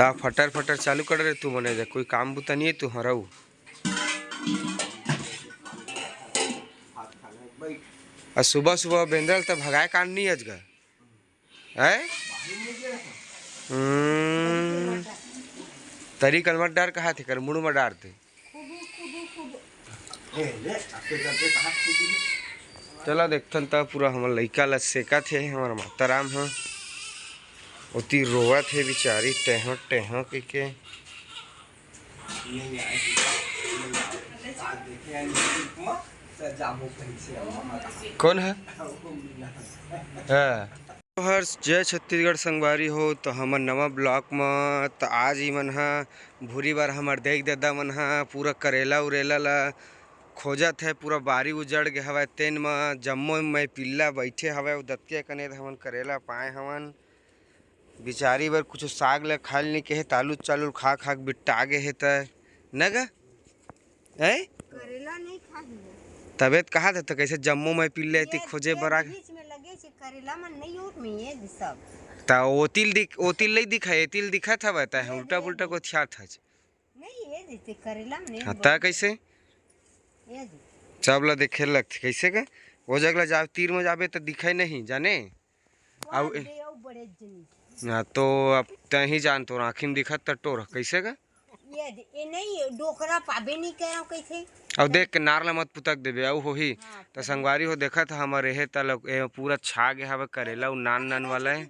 ता फटर फटर चालू कर रहे तू मने जा कोई काम बुता नहीं है तू हराऊ और सुबह सुबह बेंद्रल तो भगाए कान नहीं अजगा है तरी कलमत डार कहा थे कर मुड़ में डार थे चला देखथन ता पूरा हमार लइका ला सेका थे हमार माताराम है उती रोवा थे बिचारी टेह टेह के कौन है हर जय छत्तीसगढ़ संगवारी हो तो हमर नवा ब्लॉक में तो आज ही मन हा भूरी बार हमार देख दादा मन हा पूरा करेला उरेला ला खोजत है पूरा बारी उजड़ गए हवा तेन में जम्मो में पिल्ला बैठे हवा दत्तिया कने हमन करेला पाए हवन बिचारी बर कुछ साग ला खाल नहीं के तालू चालू खा खा बिट्टा गे है त न ग है करेला नहीं खा तबियत कहा था तो कैसे जम्मू में पिल्ले थी खोजे बरा बीच में लगे छे करेला मन नहीं होत में ये सब ता ओतिल नहीं दिखा एतिल दिखा था बता है उल्टा पुल्टा को थिया था नहीं ये जैसे करेला में नहीं ता कैसे ये सब ला देखे लगते कैसे का वो जगह जा तीर में जाबे तो दिखाई नहीं जाने अब बड़े जनी ना तो अब तही जान तो आँखी में दिखा टोर कैसे का ये नहीं डोकरा पाबे नहीं करो कैसे अब देख के नारला मत पुतक देबे औ होही तो संगवारी हो देखा था हमारे हे तल पूरा छा गया हवे करेला उ नान नान वाला है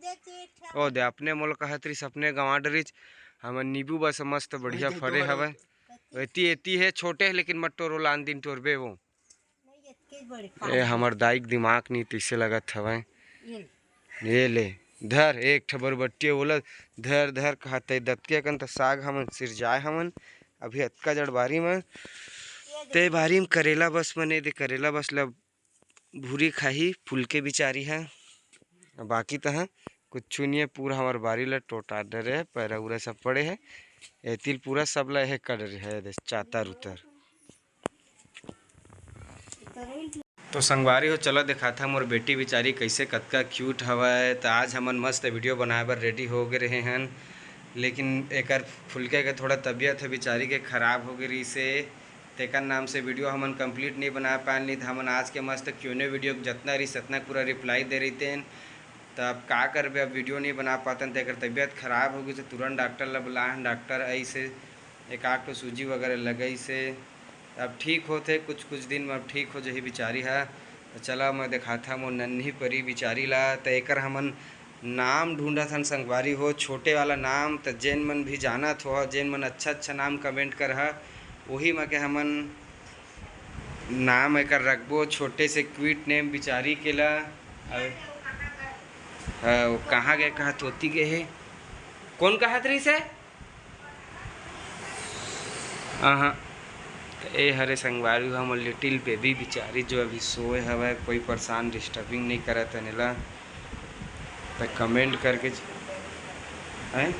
ओ दे अपने मोल कहतरी सपने गंवा डरिच हमर नींबू बस मस्त बढ़िया फरे हवे एती एती है छोटे है लेकिन मट्टोरो लान दिन तोरबे वो ए हमर दाई दिमाग नहीं तिसे लगत हवे ये ले धर एक ठबर बट्टी बोला धर धर कहते दत्तिया कन त साग हमन सिर जाए हमन अभी अतका जड़ बारी में ते बारी में करेला बस मने दे करेला बस ला भूरी खाही फूल के बिचारी है बाकी तो है कुछ नहीं है पूरा हमार बारी ला टोटा डरे पैरा उरा सब पड़े है एतिल पूरा सब ला है कर है चातर उतर तो संगवारी हो चलो देखा था मोर बेटी बिचारी कैसे कतका क्यूट हवा तो आज हमन मस्त वीडियो बनाए बर रेडी हो गए रहे हैं लेकिन एक फुलके के थोड़ा तबीयत है बिचारी के ख़राब हो गई से तेकर नाम से वीडियो हमन कंप्लीट नहीं बना पाए नहीं तो हमन आज के मस्त क्यों वीडियो जितना रही सतना पूरा रिप्लाई दे रही थे तो अब का करबे अब वीडियो नहीं बना पाते तेकर तबीयत ख़राब हो गई तो तुरंत डॉक्टर ला बुलाए डॉक्टर ऐसे एक आध तो सूजी वगैरह लगई से अब ठीक होते कुछ दिन में अब ठीक हो जही बिचारी है तो चला मैं देखा था मोर नन्ही परी बिचारी ला तो एकर हमन नाम ढूंढा था संगवारी हो छोटे वाला नाम तो जेन मन भी जानत हो जेन मन अच्छा अच्छा नाम कमेंट कर है वही में के हमन नाम एकर रखबो छोटे से क्वीट नेम बिचारी के ला कहाँ गए कहा तोती गए है कौन कहा तरी से हाँ ए हरे संगवारी हम लिटिल बेबी बिचारी जो अभी सोए हवा कोई परेशान डिस्टर्बिंग नहीं करत है नीला तो कमेंट करके हैं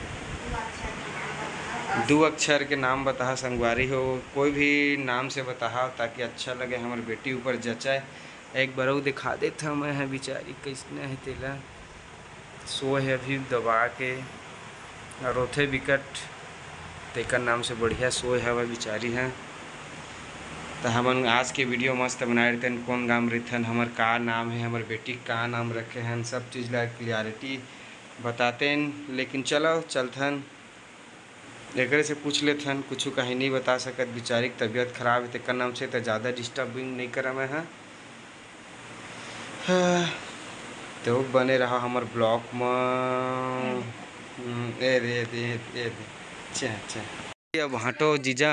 2 अक्षर के नाम बता संगवारी हो कोई भी नाम से बता ताकि अच्छा लगे हमारे बेटी ऊपर जचाए एक बार दिखा देता मैं है बिचारी कैसने है तेला सोए है अभी दबा के और उठे विकट तेकर नाम से बढ़िया सोए है वह बिचारी है तो हमन आज के वीडियो मस्त बनाए रहते हैं कौन गाँव रहते हमार का नाम है हमारे बेटी का नाम रखे हैं सब चीज़ ला क्लियरिटी बताते हैं लेकिन चलो चलथन एक से पूछ लेते हैं कुछ कहीं नहीं बता सकत बिचारी की तबीयत खराब है तेकर नाम से तो ज़्यादा डिस्टर्बिंग नहीं करा मैं हाँ तो बने रहा हमार ब्लॉग में अच्छा अब हटो जीजा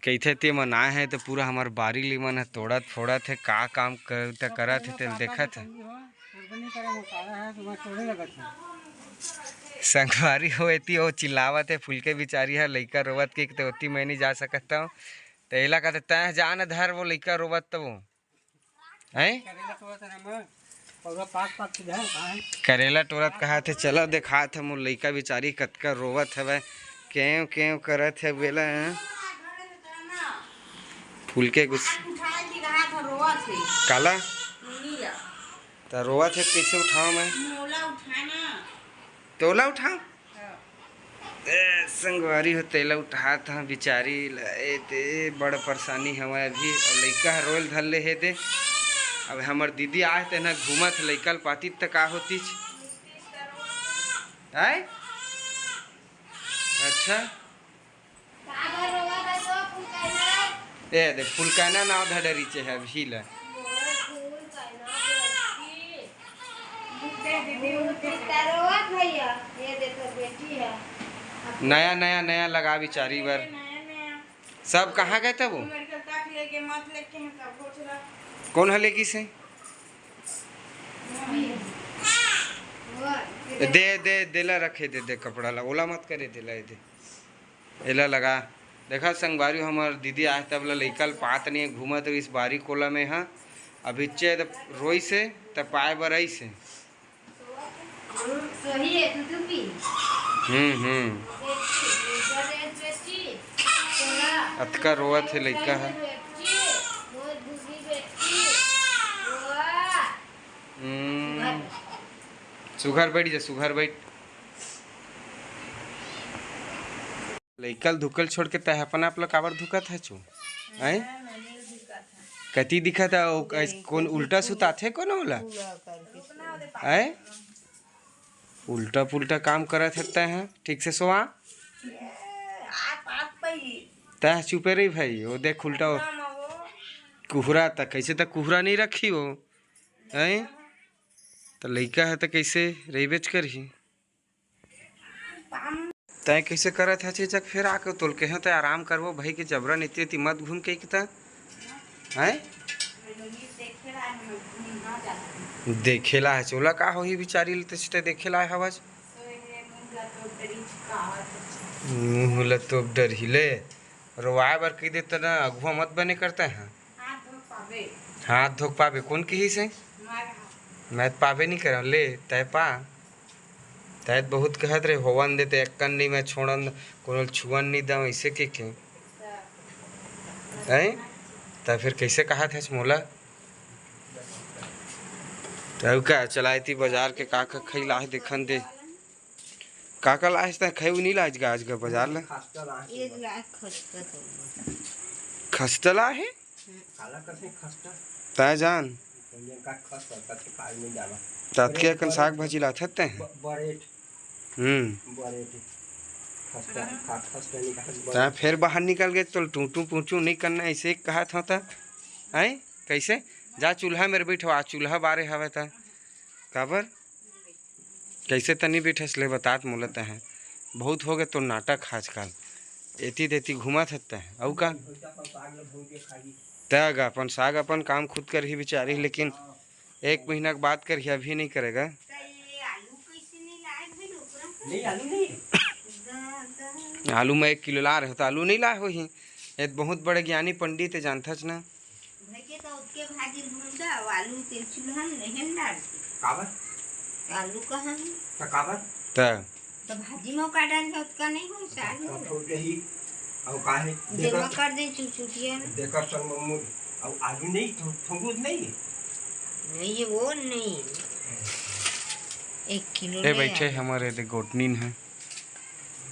कहते थे मनाए है तो पूरा हमार बारी ली मन है तोड़त फोड़त है का काम करा थे तेल देखा था संगवारी हो एती हो चिल्लावत है फुल के बिचारी है लइका रोवत के तो ओती मैं नहीं जा सकता हूँ तो एला कहते तय जान धर वो लइका रोवत तो वो है करेला टोरत कहा थे चलो देखा थे मोर लइका बिचारी कतका रोवत है क्यों क्यों करत है बेला फूल के कुछ काला तो रोवत है कैसे उठाओ मैं तोला उठाओ संगवारी हो तेला उठा था बिचारी ए ते बड़ परेशानी हमारे अभी और लइका रोल धर ले हे दे। अब हमर दीदी आए थे ना घूमत लइकल पाती तक का होती है। अच्छा ए देख फुलकाना नाव धडरी चे है अभी ला नया नया नया लगा बिचारी बार सब कहाँ गए थे वो कौन है लेगी से दे दे देला रखे दे कपड़ा ला ओला मत करे देला दे एला लगा देखा संगवारी हमार दीदी आए तब लइकल पात नहीं घूमत इस बारी कोला में हाँ अभी चे रोई से तब पाए बरई से अतका रोवत है लइका है। सुघर बैठ जा सुघर बैठ लइकल धुकल छोड़ के तह अपना आप काबर धुकत है चू हैं कति दिखा था कौन उल्टा सुता थे कौन होला हैं उल्टा पुल्टा काम करत है हैं ठीक से सोआ तह चुपे रही भाई वो देख उल्टा कुहरा तक कैसे तक कुहरा नहीं रखी हो हैं तो लइका है तो कैसे रही बेच कर ही तय कैसे करत है चीजक फिर आके तोल के तो आराम करवो भाई के जबरन इतनी मत घूम के हैं देखेला है चोला का हो ही बिचारी ले देखेला है हवज मुँह तो डर हिले रोवाए बर कही देता ना अगुआ मत बने करते हैं हाथ धोक पावे कौन की ही से मैं पावे नहीं कर ले तय पा तैत बहुत कहत रहे होवन देते एक नहीं मैं छोड़न कोनो छुअन नहीं दम ऐसे के हैं तो फिर कैसे कहा था मोला तब क्या चलाए थी बाजार के काका खई लाह देखन दे काका लाज ता खई नहीं लाज गाज का बाजार ला खस्तला है ता जान तत्के अकन साग भाजी लाथत हैं ता फिर बाहर निकल गए तो टूटू पूछू नहीं करना ऐसे कहा था हैं कैसे जा चूल्हा मेरे बैठो आ चूल्हा बारे हवे था काबर कैसे तनी बैठस ले बतात मोलत है बहुत हो गए तो नाटक आजकल एती देती घुमा थकता है औ का तग अपन साग अपन काम खुद कर ही बेचारी लेकिन एक महीना के बाद कर ही अभी नहीं करेगा आलू में 1 किलो ला रहे हो तो आलू नहीं ला हो ही ये बहुत बड़े ज्ञानी पंडित है जानता ना आलू कहाँ तो भाजी में का डाल का नहीं हो और काहे देवा कर दे चुचुटिया देखर संग मम्मू और आलू नहीं थोंगुद नहीं ये वो नहीं 1 किलो ए बैठे हमारे दे गोटनीन है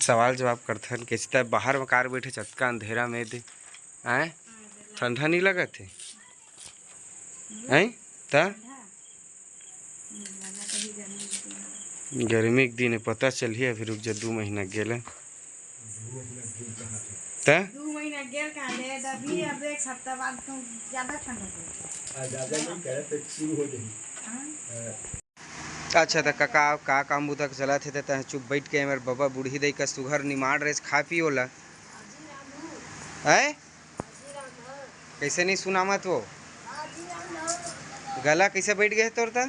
सवाल जवाब करते हैं कैसे बाहर में कार बैठे चटका अंधेरा में दे आए ठंडा नहीं लगा थे हैं ता गर्मी के दिन पता चलिए अभी रुक जा 2 महीना गेले ता 2 महीना गेल का ले अभी अब 1 हफ्ता बाद तो ज्यादा ठंडा ज्यादा नहीं करे तो शुरू हो जाएगी। अच्छा तो का काम बुता चला थे तो चुप बैठ के मेरे बाबा बूढ़ी दई का सुघर निमाड़ रेस खा पियोला है कैसे नहीं सुना मत वो गला कैसे बैठ गए तोरता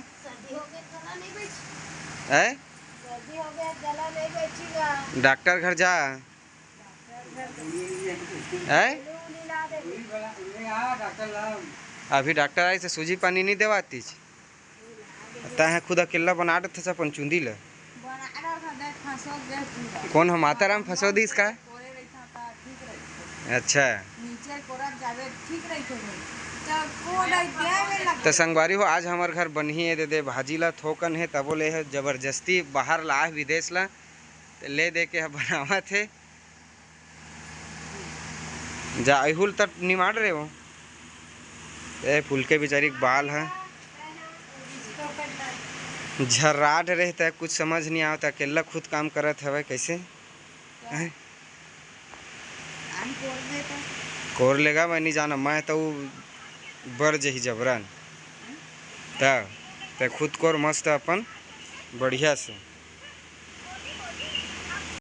है डॉक्टर घर जा है अभी डॉक्टर आए से सूजी पानी नहीं देवाती है खुद अकेला बना रहे थे अपन चुंदी ले कौन हम माताराम फंसो दी इसका अच्छा तो संगवारी हो आज हमारे घर बनी है दे भाजी ला थोकन है तब बोले है जबरदस्ती बाहर ला विदेश ला तो ले दे के बनावा थे जा अहुल तक निमाड़ रहे हो ए फूल के बेचारी के बाल है झर्राट रहता है, कुछ समझ नहीं आता, अकेला खुद काम करत हवे कैसे हैं? हम कोर देता कोर लेगा मैं नहीं जाना, मैं तो बर जही जबरन त खुद कोर मस्त अपन बढ़िया से